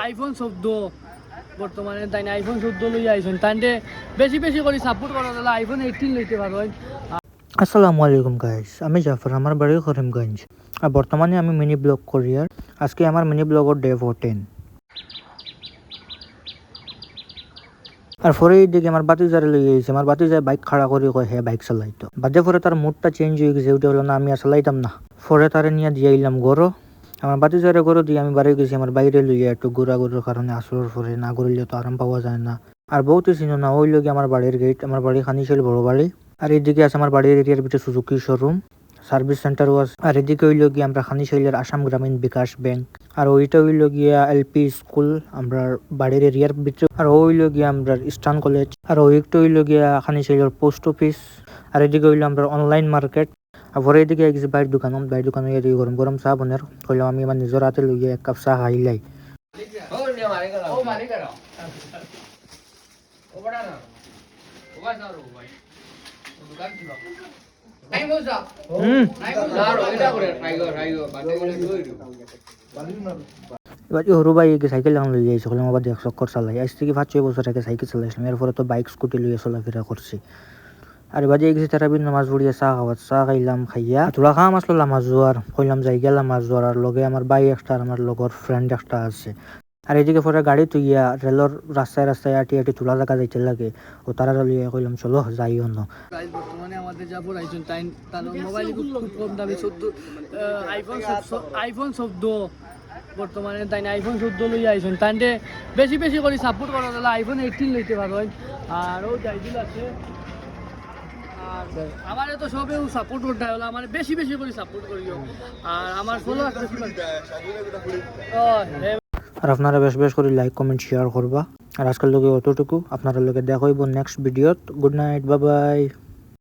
IPhone 14 বর্তমানে তাই iPhone 14 লই আইছেন তাইতে বেশি বেশি করে সাপোর্ট করা হলে আইফোন 18 লইতে পারবেন। আসসালামু আলাইকুম গাইস, আমি জাফর, আমার বাড়ি করিমগঞ্জ আর বর্তমানে আমি মিনি ব্লগ করি। আর আজকে আমার মিনি ব্লগের ডে 14। আর পরে এইদিকে আমার বাতিজারে লই গেছে, আমার বাতিজায় বাইক খাড়া করে কয় হ্যাঁ বাইক চালাইতো, বাদে পরে তার মুডটা চেঞ্জ হয়ে গেছে, ওটা হলো না আমি আর চালাইতাম না। পরে তারে নিয়ে দিয়ে আইলাম গরো, আমার বাতিজারে গরো দিয়ে আমি বাড়ি গেছি আমার বাইরে লইয়া একটু ঘোরাঘুরির কারণে। আসরের পরে না ঘুরলে তো আরাম পাওয়া যায় না। আর বহুতে চিনো না, ওই লগে আমার বাড়ির গেট, আমার বাড়ি খানিশাল বড় বাড়ি। আর এইদিকে আছে আমার বাড়ির এরিয়ার ভিতরে সুজুকি শোরুম, সার্ভিস সেন্টারও আছে। আর এদিকে হইল গিয়ে আমরা খানিশাইলের আসাম গ্রামীণ বিকাশ ব্যাংক। আর ওইটা হইল গিয়া এলপি স্কুল আমরা বাড়ির এরিয়ার ভিতরে। আর হইল গিয়া আমরা ইস্টার্ন কলেজ। আর ওইটা হইল গিয়া খানিশাইলের পোস্ট অফিস। আর এদিকে হইল আমরা অনলাইন মার্কেট। আর পরে এদিকে গেছি বাইরের দোকান হইয়া দিয়ে গরম গরম চা বনের কইলাম আমি আমার নিজের হাতে লইয়া এক কাপ চা খাইলাই। এবার সরু ভাই সাইকেল এখন লইয়া আইসে, আবার দেখ চক্কর চালাই। আজ থেকে 5-6 বছর আগে সাইকেল চালাইছিলাম, এরপরে তো বাইক স্কুটি লইয়া চলাফেরা করছি। আর বাজে গেছি তারাবির নামাজ পড়িয়া চা খাইলাম, খাইয়া তোলা খাওয়া মাছ ললাম মাছ জোয়ার কইলাম যাই গেলাম মাছ জোয়ার। আর লগে আমার ভাই একটা আমার লগর ফ্রেন্ড একটা আছে। আর এদিকে পরে গাড়ি তুইয়া রেলর রাস্তায় আটি তোলা জায়গা যাইতে লাগে, ও তারা লিয়ে কইলাম চলো যাই অন্য। বর্তমানে আমাদের যা পড়াইছেন তার মোবাইল খুব কম দামি আইফোন 14 বর্তমানে তাই আইফোন 14 লই আইছেন তাইতে বেশি বেশি করে সাপোর্ট করা হলে আইফোন 18 লইতে পারবেন। আর ও যাইদিল আছে আর আমার তো সবেও সাপোর্ট করতে হলো, আমার বেশি বেশি করে সাপোর্ট করিও। আর আমার ফলো আছে আর আপনারা বেশ বেশ করে লাইক কমেন্ট শেয়ার করবা। আর আজকাল লোকে অতটুকু, আপনারা লোকে দেখা হইব নেক্সট ভিডিওত। Good night, bye by.